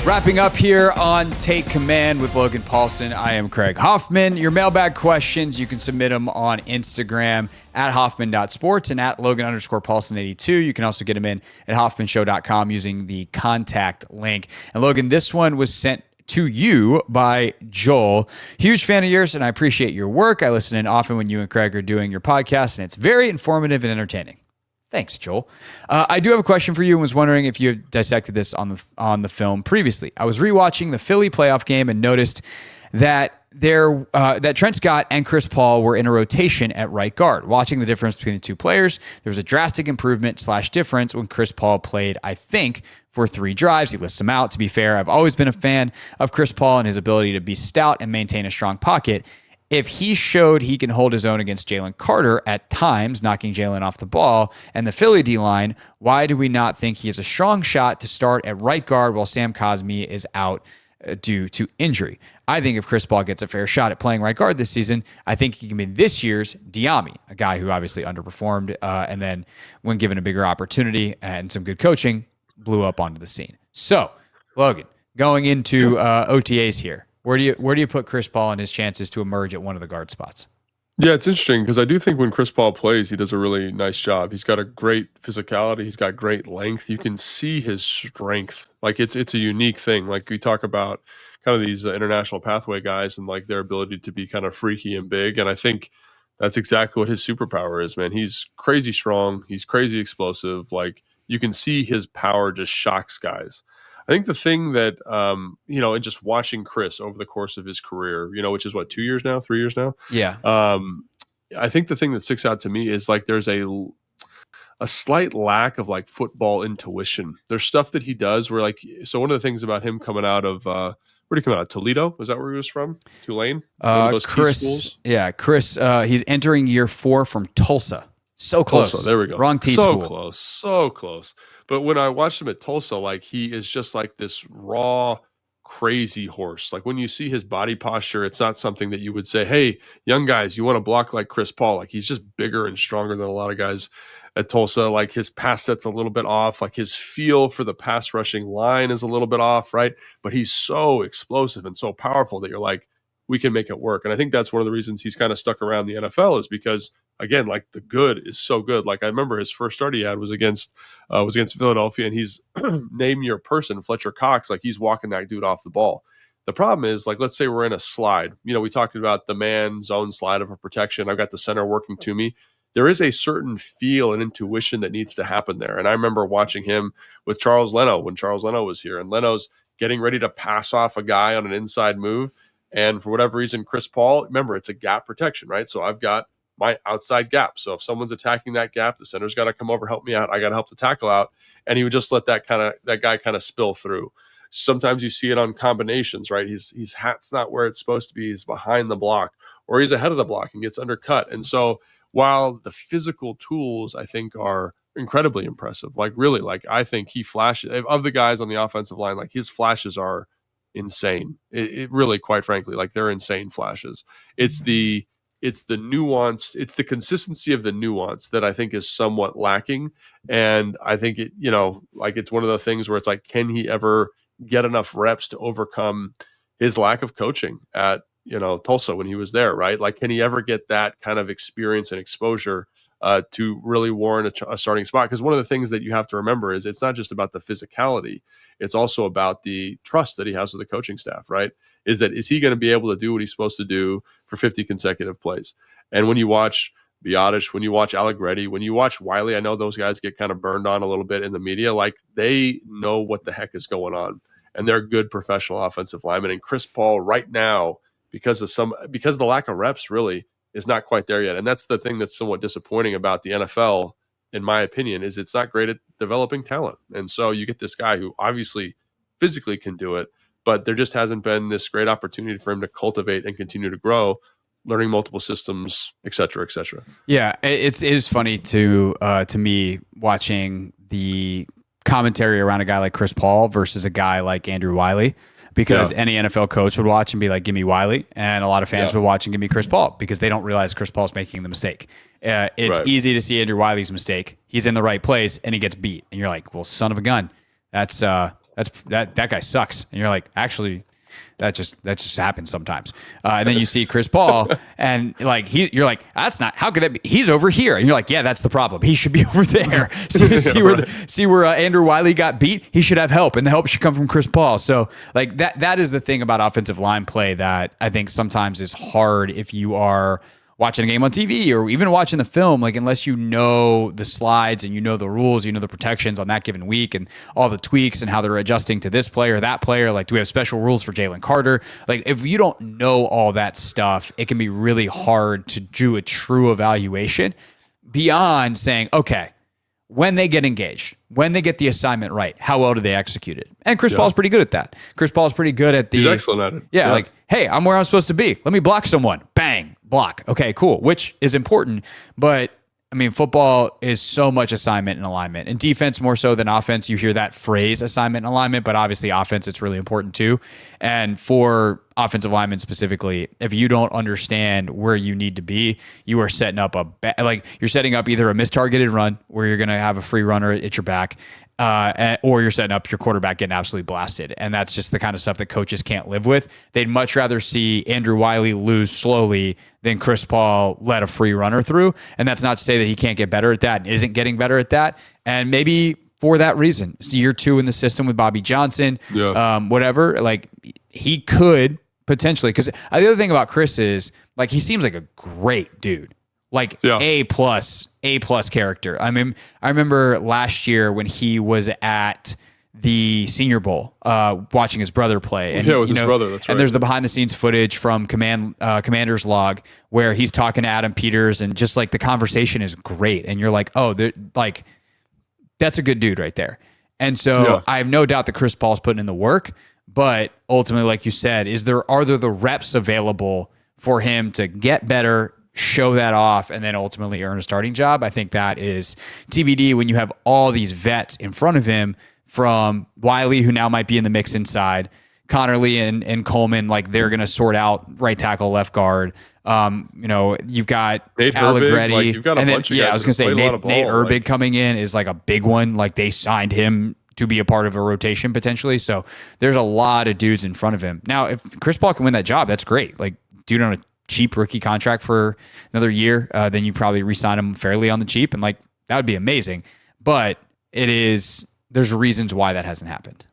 Wrapping up here on Take Command with Logan Paulson, I am Craig Hoffman. Your mailbag questions, you can submit them on Instagram at Hoffman.sports and at Logan_Paulson82. You can also get them in at HoffmanShow.com using the contact link. And Logan, this one was sent to you by Joel. Huge fan of yours, and I appreciate your work. I listen in often when you and Craig are doing your podcast, and it's very informative and entertaining. Thanks, Joel. I do have a question for you and was wondering if you have dissected this on the film previously. I was rewatching the Philly playoff game and noticed that that Trent Scott and Chris Paul were in a rotation at right guard. Watching the difference between the two players, there was a drastic improvement/difference when Chris Paul played, I think, for 3 drives. He lists them out. To be fair, I've always been a fan of Chris Paul and his ability to be stout and maintain a strong pocket. If he showed he can hold his own against Jalen Carter at times, knocking Jalen off the ball, and the Philly D-line, why do we not think he has a strong shot to start at right guard while Sam Cosmi is out due to injury? I think if Chris Paul gets a fair shot at playing right guard this season, I think he can be this year's Diami, a guy who obviously underperformed and then when given a bigger opportunity and some good coaching, blew up onto the scene. So, Logan, going into OTAs here, where do you put Chris Paul and his chances to emerge at one of the guard spots? Yeah, it's interesting because I do think when Chris Paul plays, he does a really nice job. He's got a great physicality. He's got great length. You can see his strength. Like, it's a unique thing. Like, we talk about kind of these international pathway guys and like their ability to be kind of freaky and big. And I think that's exactly what his superpower is, man. He's crazy strong. He's crazy explosive. Like, you can see his power just shocks guys. I think the thing that, and just watching Chris over the course of his career, which is what, 2 years now, 3 years now? Yeah. I think the thing that sticks out to me is like there's a slight lack of like football intuition. There's stuff that he does where like, so one of the things about him coming out of, where did he come out of? Toledo? Was that where he was from? Tulane? Those Chris, T schools? Yeah, Chris, he's entering year 4 from Tulsa. So close. Tulsa, there we go. Wrong T so school. So close. But when I watched him at Tulsa, like, he is just like this raw, crazy horse. Like, when you see his body posture, it's not something that you would say, hey, young guys, you want to block like Chris Paul. Like, he's just bigger and stronger than a lot of guys at Tulsa. Like, his pass set's a little bit off. Like, his feel for the pass rushing line is a little bit off, right? But he's so explosive and so powerful that you're like, we can make it work. And I think that's one of the reasons he's kind of stuck around the NFL, is because, again, like, the good is so good. Like, I remember his first start he had was against Philadelphia, and he's name your person, Fletcher Cox, like, he's walking that dude off the ball. The problem is, like, let's say we're in a slide. We talked about the man zone slide of a protection. I've got the center working to me. There is a certain feel and intuition that needs to happen there. And I remember watching him with Charles Leno when Charles Leno was here, and Leno's getting ready to pass off a guy on an inside move. And for whatever reason, Chris Paul, remember, it's a gap protection, right? So I've got my outside gap. So if someone's attacking that gap, the center's got to come over, help me out. I got to help the tackle out. And he would just let that guy kind of spill through. Sometimes you see it on combinations, right? His hat's not where it's supposed to be. He's behind the block, or he's ahead of the block and gets undercut. And so while the physical tools, I think, are incredibly impressive, like, really, like, I think he flashes, of the guys on the offensive line, like, his flashes are insane. It really, quite frankly, like, they're insane flashes. It's the nuance, it's the consistency of the nuance that I think is somewhat lacking. And I think it, like, it's one of the things where it's like, can he ever get enough reps to overcome his lack of coaching at Tulsa when he was there, right? Like, can he ever get that kind of experience and exposure to really warrant a starting spot? Because one of the things that you have to remember is it's not just about the physicality. It's also about the trust that he has with the coaching staff, right? Is he going to be able to do what he's supposed to do for 50 consecutive plays? And when you watch Biotish, when you watch Allegretti, when you watch Wiley, I know those guys get kind of burned on a little bit in the media. Like, they know what the heck is going on, and they're good professional offensive linemen. And Chris Paul right now, because of the lack of reps, really is not quite there yet. And that's the thing that's somewhat disappointing about the NFL, in my opinion, is it's not great at developing talent. And so you get this guy who obviously physically can do it, but there just hasn't been this great opportunity for him to cultivate and continue to grow, learning multiple systems, et cetera, et cetera. Yeah, it is funny to me watching the commentary around a guy like Chris Paul versus a guy like Andrew Wiley. Because any NFL coach would watch and be like, give me Wiley. And a lot of fans would watch and give me Chris Paul, because they don't realize Chris Paul's making the mistake. It's easy to see Andrew Wiley's mistake. He's in the right place and he gets beat. And you're like, well, son of a gun. That guy sucks. And you're like, actually, that just happens sometimes. And then you see Chris Paul and like you're like, that's not, how could that be? He's over here. And you're like, yeah, that's the problem. He should be over there. So you see where Andrew Wiley got beat. He should have help, and the help should come from Chris Paul. So like that is the thing about offensive line play that I think sometimes is hard if you are watching a game on TV or even watching the film, like, unless you know the slides and you know the rules, you know the protections on that given week and all the tweaks and how they're adjusting to this player, that player. Like, do we have special rules for Jalen Carter? Like, if you don't know all that stuff, it can be really hard to do a true evaluation beyond saying, okay, when they get engaged, when they get the assignment right, how well do they execute it? And Chris Paul's pretty good at that. Chris Paul's pretty good at he's excellent at it. Yeah, like, hey, I'm where I'm supposed to be. Let me block someone. Bang, block. Okay, cool. Which is important. But I mean, football is so much assignment and alignment, and defense more so than offense. You hear that phrase, assignment and alignment, but obviously offense, it's really important too. And for offensive linemen specifically, if you don't understand where you need to be, you are setting up you're setting up either a mistargeted run where you're going to have a free runner at your back, or you're setting up your quarterback getting absolutely blasted. And that's just the kind of stuff that coaches can't live with. They'd much rather see Andrew Wiley lose slowly than Chris Paul let a free runner through. And that's not to say that he can't get better at that and isn't getting better at that. And maybe for that reason, it's year 2 in the system with Bobby Johnson, whatever, like, he could potentially, because the other thing about Chris is, like, he seems like a great dude. Like, A plus character. I mean, I remember last year when he was at the Senior Bowl, watching his brother play. And, with his brother, that's right. And there's the behind the scenes footage from Commander's Log where he's talking to Adam Peters, and just like the conversation is great. And you're like, oh, like, that's a good dude right there. And so I have no doubt that Chris Paul's putting in the work, but ultimately, like you said, are there the reps available for him to get better, show that off, and then ultimately earn a starting job? I think that is TBD when you have all these vets in front of him, from Wiley, who now might be in the mix inside, Connerly and Coleman, like, they're going to sort out right tackle, left guard. You've got Nate Allegretti. Like, you've got a bunch of guys. I was going to say Nate Herbig like, coming in is like a big one. Like, they signed him to be a part of a rotation potentially. So there's a lot of dudes in front of him. Now, if Chris Paul can win that job, that's great. Like, dude on a cheap rookie contract for another year, then you probably re-sign him fairly on the cheap, and like that would be amazing. But there's reasons why that hasn't happened.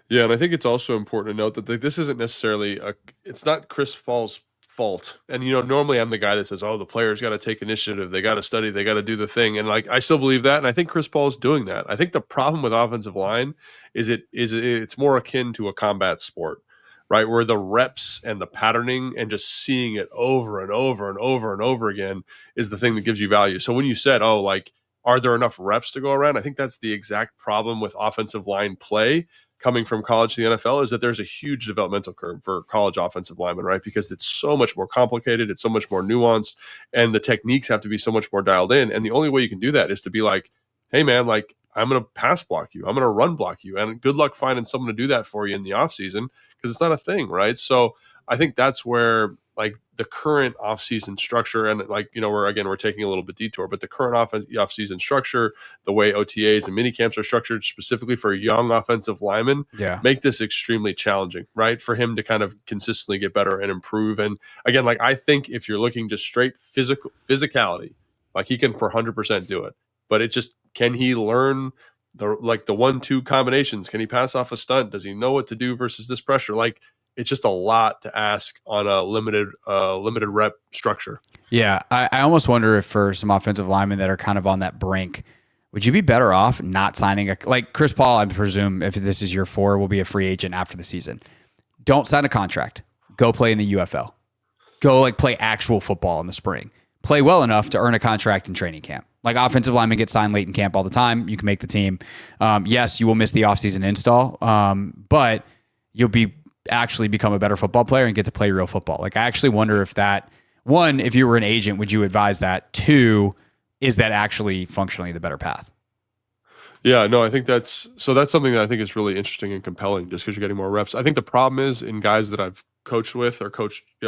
Yeah, and I think it's also important to note that this isn't necessarily it's not Chris Paul's fault. And normally I'm the guy that says, "Oh, the players got to take initiative, they got to study, they got to do the thing." And like I still believe that, and I think Chris Paul's doing that. I think the problem with offensive line is it's more akin to a combat sport, right? Where the reps and the patterning and just seeing it over and over and over and over again is the thing that gives you value. So when you said, "Oh, like, are there enough reps to go around?" I think that's the exact problem with offensive line play coming from college to the NFL, is that there's a huge developmental curve for college offensive linemen, right? Because it's so much more complicated, it's so much more nuanced, and the techniques have to be so much more dialed in. And the only way you can do that is to be like, "Hey man, like, I'm going to pass block you, I'm going to run block you." And good luck finding someone to do that for you in the offseason, because it's not a thing, right? So I think that's where like the current offseason structure, and like, we're taking a little bit detour, but the current offseason structure, the way OTAs and mini camps are structured specifically for young offensive linemen, make this extremely challenging, right? For him to kind of consistently get better and improve. And again, like, I think if you're looking just straight physicality, like, he can for 100% do it, but it just, can he learn the 1-2 combinations? Can he pass off a stunt? Does he know what to do versus this pressure? Like, it's just a lot to ask on a limited rep structure. Yeah, I almost wonder if for some offensive linemen that are kind of on that brink, would you be better off not signing like Chris Paul? I presume if this is year 4, will be a free agent after the season. Don't sign a contract. Go play in the UFL. Go like play actual football in the spring. Play well enough to earn a contract in training camp. Like, offensive linemen get signed late in camp all the time. You can make the team. Yes, you will miss the offseason install, but you'll actually become a better football player and get to play real football. Like, I actually wonder if that, one, if you were an agent, would you advise that? 2, is that actually functionally the better path? Yeah, no, I think that's something that I think is really interesting and compelling, just because you're getting more reps. I think the problem is, in guys that I've coached with or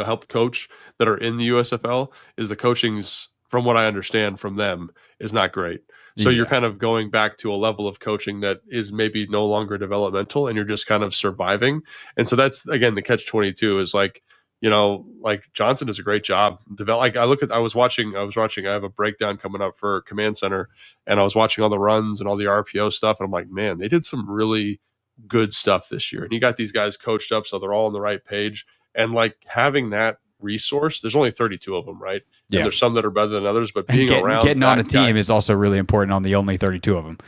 helped coach that are in the USFL, is the coaching's, from what I understand from them, is not great. So you're kind of going back to a level of coaching that is maybe no longer developmental, and you're just kind of surviving. And so that's, again, the catch-22 is like, like, Johnson does a great job. Like, I was watching, I have a breakdown coming up for Command Center, and I was watching all the runs and all the RPO stuff. And I'm like, man, they did some really good stuff this year. And he got these guys coached up so they're all on the right page. And like, having that resource, there's only 32 of them, right? Yeah. And there's some that are better than others, but getting on a team is also really important on the only 32 of them.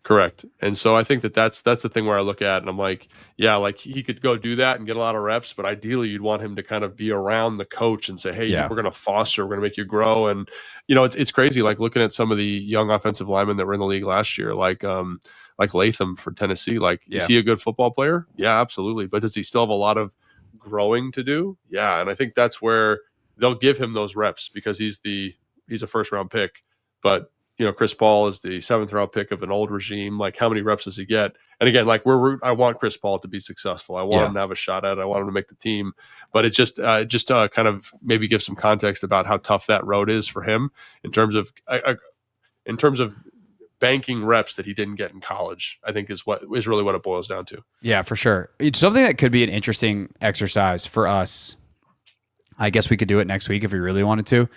Correct. And so I think that's the thing where I look at, and I'm like, yeah, like, he could go do that and get a lot of reps, but ideally you'd want him to kind of be around the coach and say, "Hey, we're going to foster, we're going to make you grow." And it's crazy, like, looking at some of the young offensive linemen that were in the league last year, like Latham for Tennessee. Like, is he a good football player? Yeah, absolutely. But does he still have a lot of growing to do? Yeah. And I think that's where they'll give him those reps, because he's a first round pick. But Chris Paul is the 7th round pick of an old regime. Like, how many reps does he get? And again, like, I want Chris Paul to be successful. I want him to have a shot at it. I want him to make the team. But it just kind of maybe give some context about how tough that road is for him in terms of banking reps that he didn't get in college, I think is really what it boils down to. Yeah, for sure. It's something that could be an interesting exercise for us. I guess we could do it next week if we really wanted to,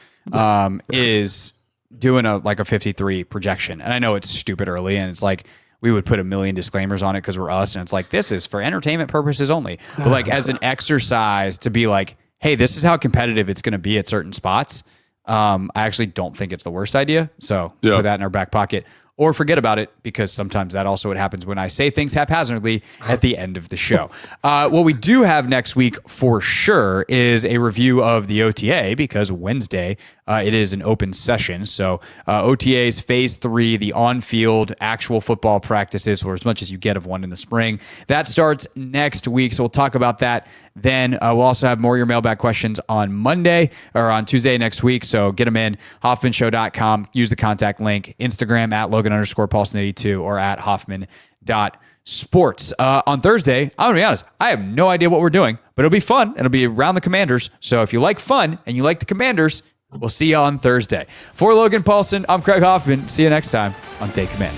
is doing a 53 projection. And I know it's stupid early, and it's like, we would put a million disclaimers on it because we're us, and it's like, this is for entertainment purposes only. But like, as an exercise to be like, hey, this is how competitive it's going to be at certain spots. I actually don't think it's the worst idea. So put that in our back pocket. Or forget about it, because sometimes that also what happens when I say things haphazardly at the end of the show. What we do have next week for sure is a review of the OTA, because Wednesday it is an open session. So OTAs phase 3, the on-field actual football practices, or as much as you get of one in the spring. That starts next week, so we'll talk about that. Then we'll also have more of your mailbag questions on Monday or on Tuesday next week. So get them in, hoffmanshow.com. Use the contact link, Instagram at Logan_Paulson82 or at Hoffman.sports. On Thursday, I'm going to be honest, I have no idea what we're doing, but it'll be fun. It'll be around the Commanders. So if you like fun and you like the Commanders, we'll see you on Thursday. For Logan Paulson, I'm Craig Hoffman. See you next time on Take Command.